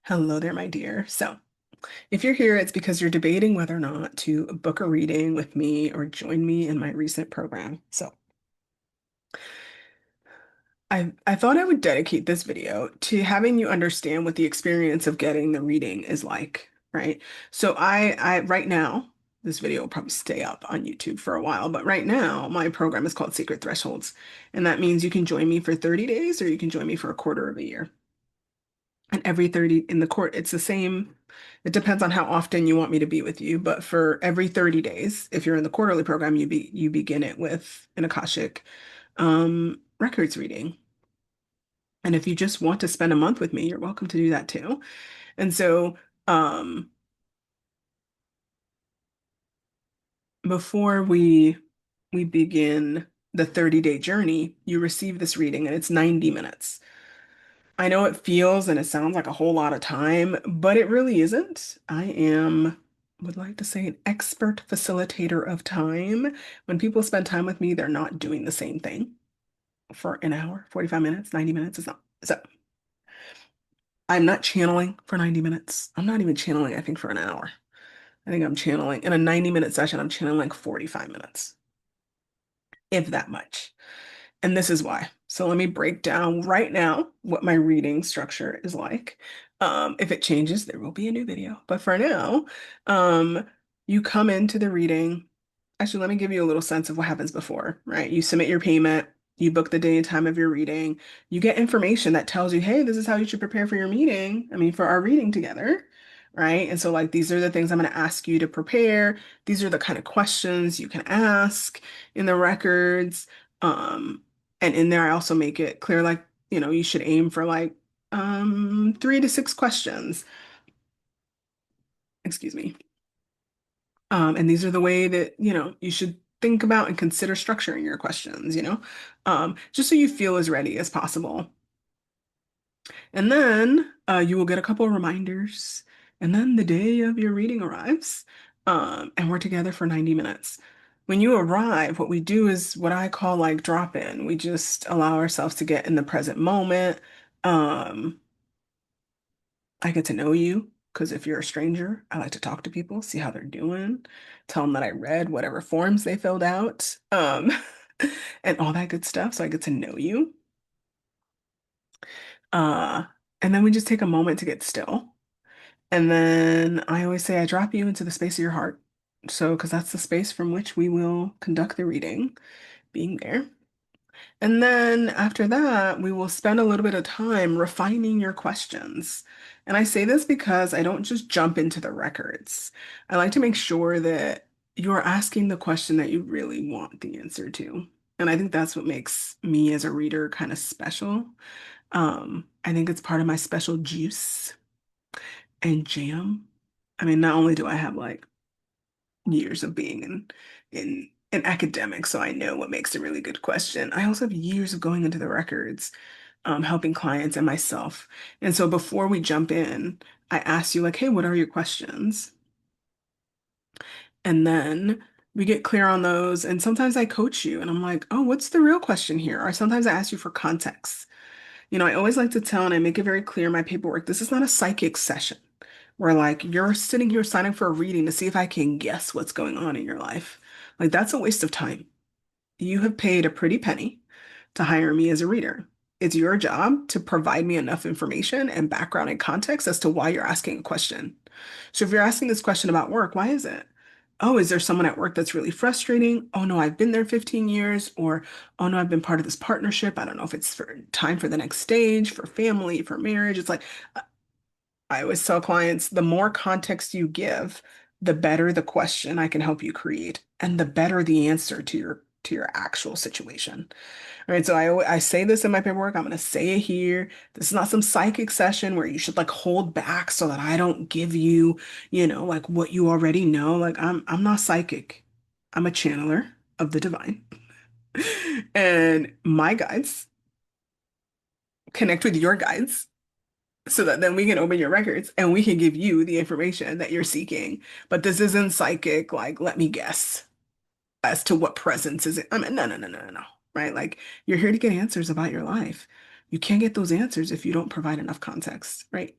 Hello there, my dear. So, if you're here, it's because you're debating whether or not to book a reading with me or join me in my recent program. So, I thought I would dedicate this video to having you understand what the experience of getting the reading is like, right? So, I right now, this video will probably stay up on YouTube for a while, but right now, my program is called Secret Thresholds, and that means you can join me for 30 days or you can join me for a quarter of a year. And every 30 in the court, it's the same. It depends on how often you want me to be with you, but for every 30 days, if you're in the quarterly program, you begin it with an Akashic records reading. And if you just want to spend a month with me, you're welcome to do that too. And so um before we begin the 30-day journey, you receive this reading and it's 90 minutes. I know it feels and it sounds like a whole lot of time, but it really isn't. Would like to say, an expert facilitator of time. When people spend time with me, they're not doing the same thing for an hour, 45 minutes, 90 minutes. It's not. So I'm not channeling for 90 minutes. I'm not even channeling, I think, for an hour. I think I'm channeling in a 90-minute session, I'm channeling like 45 minutes, if that much. And this is why. So let me break down right now what my reading structure is like. If it changes, there will be a new video. But for now, um, you come into the reading. Actually, let me give you a little sense of what happens before, right? You submit your payment, you book the day and time of your reading, you get information that tells you, hey, this is how you should prepare for your meeting. I mean, for our reading together, right? And so, like, these are the things I'm going to ask you to prepare. These are the kind of questions you can ask in the records. Um, and in there, I also make it clear, like, you should aim for like 3 to 6 questions. Excuse me. And these are the way that, you should think about and consider structuring your questions, just so you feel as ready as possible. And then you will get a couple of reminders. And then the day of your reading arrives, and we're together for 90 minutes. When you arrive, what we do is what I call like drop in. We just allow ourselves to get in the present moment. Um, I get to know you because if you're a stranger, I like to talk to people, see how they're doing, tell them that I read whatever forms they filled out, and all that good stuff. So I get to know you. Uh, and then we just take a moment to get still. And then I always say I drop you into the space of your heart. So, because that's the space from which we will conduct the reading, being there. And then after that, we will spend a little bit of time refining your questions. And I say this because I don't just jump into the records. I like to make sure that you're asking the question that you really want the answer to. And I think that's what makes me as a reader kind of special. I think it's part of my special juice and jam. I mean, not only do I have like years of being in academics, so I know what makes a really good question. I also have years of going into the records, helping clients and myself. And so before we jump in, I ask you like, hey, what are your questions? And then we get clear on those. And sometimes I coach you and I'm like, oh, what's the real question here? Or sometimes I ask you for context. I always like to tell and I make it very clear in my paperwork, this is not a psychic session where like you're sitting here signing for a reading to see if I can guess what's going on in your life. Like that's a waste of time. You have paid a pretty penny to hire me as a reader. It's your job to provide me enough information and background and context as to why you're asking a question. So if you're asking this question about work, why is it? Oh, is there someone at work that's really frustrating? Oh no, I've been there 15 years. Or, oh no, I've been part of this partnership. I don't know if it's for time for the next stage, for family, for marriage. It's like, I always tell clients, the more context you give, the better the question I can help you create, and the better the answer to your actual situation. All right, so I say this in my paperwork. I'm going to say it here. This is not some psychic session where you should like hold back so that I don't give you, like what you already know. Like I'm not psychic. I'm a channeler of the divine. And my guides connect with your guides so that then we can open your records and we can give you the information that you're seeking. But this isn't psychic, like, let me guess as to what presence is it. I mean, no, no, no, no, no, no, right? Like, you're here to get answers about your life. You can't get those answers if you don't provide enough context, right?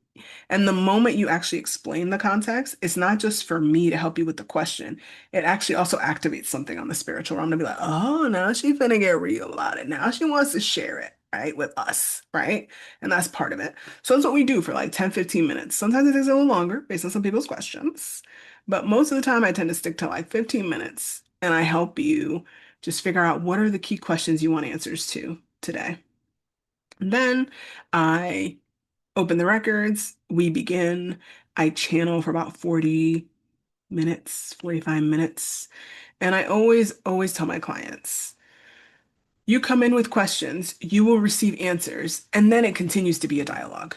And the moment you actually explain the context, it's not just for me to help you with the question. It actually also activates something on the spiritual realm to be like, oh, now she's finna get real about it. Now she wants to share it, right, with us, right? And that's part of it. So that's what we do for like 10, 15 minutes. Sometimes it takes a little longer based on some people's questions. But most of the time, I tend to stick to like 15 minutes and I help you just figure out what are the key questions you want answers to today. And then I open the records, we begin. I channel for about 40 minutes, 45 minutes. And I always tell my clients, you come in with questions, you will receive answers, and then it continues to be a dialogue,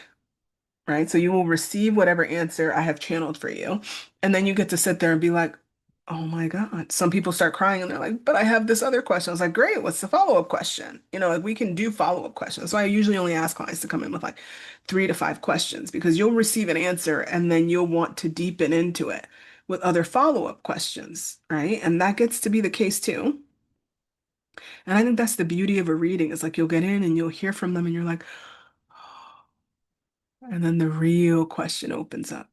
right? So you will receive whatever answer I have channeled for you. And then you get to sit there and be like, oh my God. Some people start crying and they're like, but I have this other question. I was like, great, what's the follow-up question? Like we can do follow-up questions. So I usually only ask clients to come in with like 3 to 5 questions because you'll receive an answer and then you'll want to deepen into it with other follow-up questions, right? And that gets to be the case too. And I think that's the beauty of a reading. It's like you'll get in and you'll hear from them and you're like, and then the real question opens up,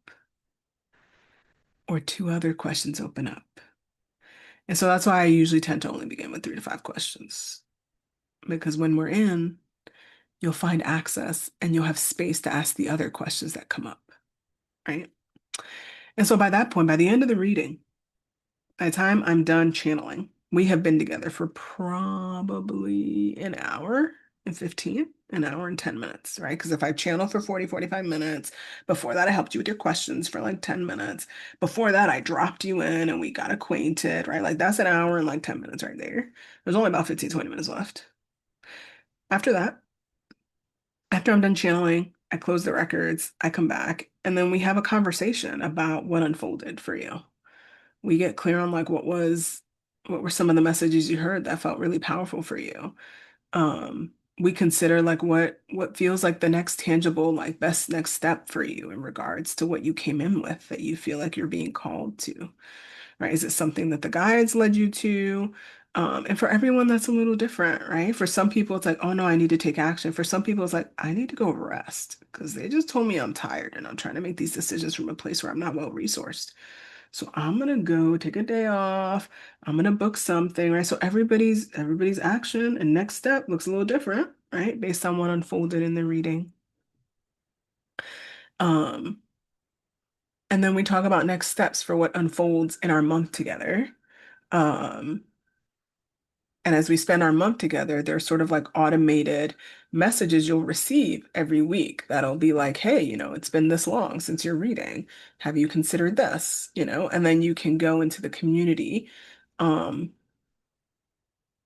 or 2 other questions open up. And so that's why I usually tend to only begin with 3 to 5 questions. Because when we're in, you'll find access and you'll have space to ask the other questions that come up, right? And so by that point, by the end of the reading, by the time I'm done channeling, we have been together for probably an hour and 15, an hour and 10 minutes, right? Because if I channel for 40, 45 minutes, before that, I helped you with your questions for like 10 minutes. Before that, I dropped you in and we got acquainted, right? Like that's an hour and like 10 minutes right there. There's only about 15, 20 minutes left. After that, after I'm done channeling, I close the records, I come back, and then we have a conversation about what unfolded for you. We get clear on like what were some of the messages you heard that felt really powerful for you. We consider like what feels like the next tangible, like best next step for you in regards to what you came in with that you feel like you're being called to, right? Is it something that the guides led you to? And for everyone, that's a little different, right? For some people, it's like, oh no, I need to take action. For some people, it's like, I need to go rest because they just told me I'm tired and I'm trying to make these decisions from a place where I'm not well resourced. So I'm gonna go take a day off. I'm gonna book something, right? So everybody's action and next step looks a little different, right? Based on what unfolded in the reading. Um, and then we talk about next steps for what unfolds in our month together. Um, and as we spend our month together, there's sort of like automated messages you'll receive every week that'll be like, hey, it's been this long since you're reading. Have you considered this? And then you can go into the community. Um,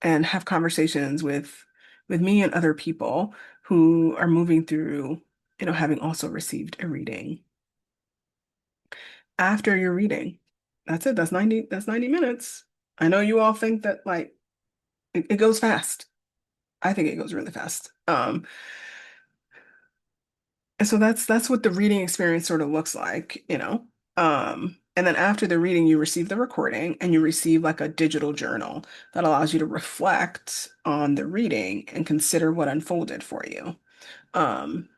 and have conversations with me and other people who are moving through, having also received a reading. After your reading, that's it. That's 90 minutes. I know you all think that like it goes fast. I think it goes really fast. And so that's what the reading experience sort of looks like. And then after the reading, you receive the recording and you receive like a digital journal that allows you to reflect on the reading and consider what unfolded for you. Um,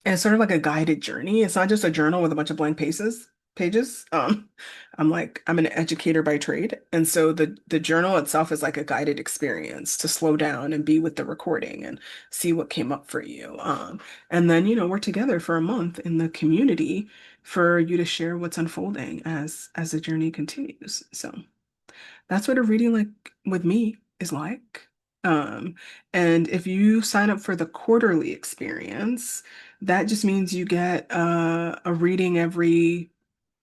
and it's sort of like a guided journey. It's not just a journal with a bunch of blank pages. I'm an educator by trade. And so the journal itself is like a guided experience to slow down and be with the recording and see what came up for you. And then, we're together for a month in the community for you to share what's unfolding as the journey continues. So that's what a reading like with me is like. Um, and if you sign up for the quarterly experience, that just means you get a reading every,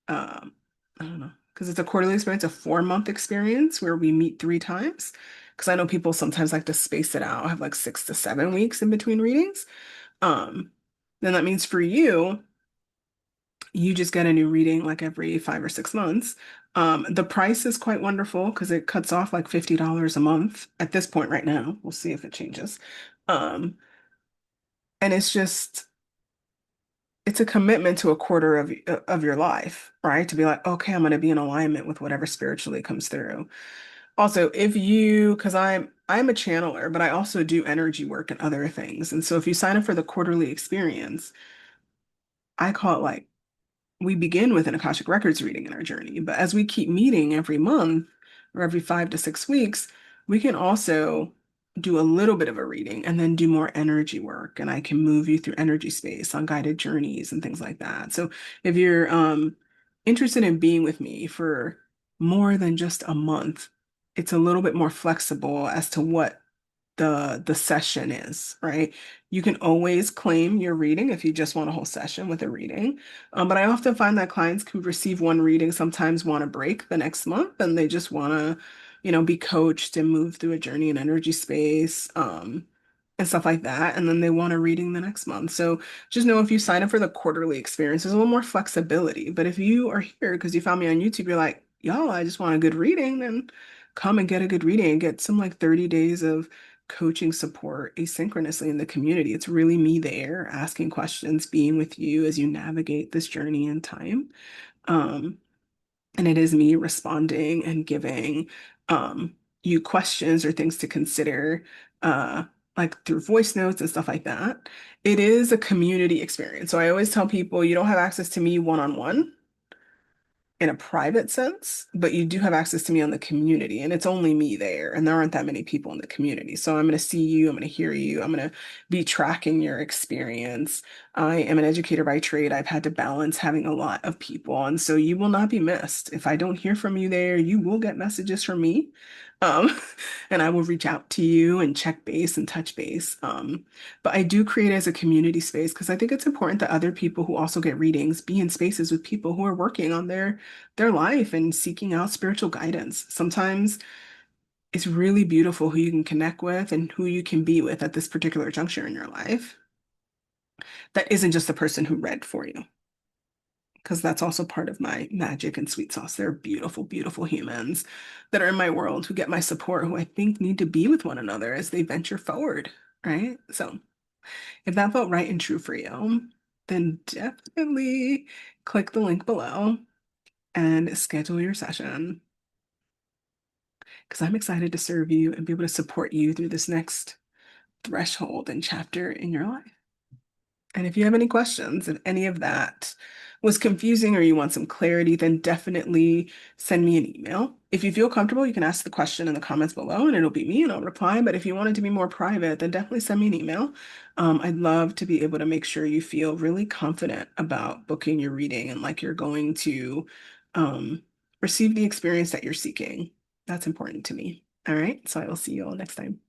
I don't know, because it's a quarterly experience, a 4-month experience where we meet 3 times. Because I know people sometimes like to space it out, have like 6 to 7 weeks in between readings. Um, then that means for you, you just get a new reading like every 5 or 6 months. The price is quite wonderful because it cuts off like $50 a month at this point right now. We'll see if it changes. Um, and it's a commitment to a quarter of your life, right? To be like, okay, I'm going to be in alignment with whatever spiritually comes through. Also, if you, because I'm a channeler, but I also do energy work and other things. And so if you sign up for the quarterly experience, I call it like we begin with an Akashic Records reading in our journey. But as we keep meeting every month or every 5 to 6 weeks, we can also do a little bit of a reading and then do more energy work. And I can move you through energy space on guided journeys and things like that. So if you're interested in being with me for more than just a month, it's a little bit more flexible as to what the session is, right? You can always claim your reading if you just want a whole session with a reading. But I often find that clients who receive one reading sometimes want to break the next month and they just want to, be coached and move through a journey in energy space, and stuff like that. And then they want a reading the next month. So just know if you sign up for the quarterly experience, there's a little more flexibility. But if you are here because you found me on YouTube, you're like, yo, I just want a good reading, then come and get a good reading and get some like 30 days of coaching support asynchronously in the community. It's really me there asking questions, being with you as you navigate this journey in time. Um, and it is me responding and giving you questions or things to consider, uh, like through voice notes and stuff like that. It is a community experience. So I always tell people you don't have access to me one-on-one in a private sense, but you do have access to me on the community, and it's only me there, and there aren't that many people in the community. So I'm going to see you, I'm going to hear you, I'm going to be tracking your experience. I am an educator by trade. I've had to balance having a lot of people, and so you will not be missed. If I don't hear from you there, you will get messages from me. Um, and I will reach out to you and check base and touch base. But I do create as a community space because I think it's important that other people who also get readings be in spaces with people who are working on their life and seeking out spiritual guidance. Sometimes it's really beautiful who you can connect with and who you can be with at this particular juncture in your life. That isn't just the person who read for you, because that's also part of my magic and sweet sauce. They're beautiful, beautiful humans that are in my world who get my support, who I think need to be with one another as they venture forward, right? So if that felt right and true for you, then definitely click the link below and schedule your session because I'm excited to serve you and be able to support you through this next threshold and chapter in your life. And if you have any questions, if any of that was confusing or you want some clarity, then definitely send me an email. If you feel comfortable, you can ask the question in the comments below and it'll be me and I'll reply. But if you want it to be more private, then definitely send me an email. I'd love to be able to make sure you feel really confident about booking your reading and like you're going to um, receive the experience that you're seeking. That's important to me. All right. So I will see you all next time.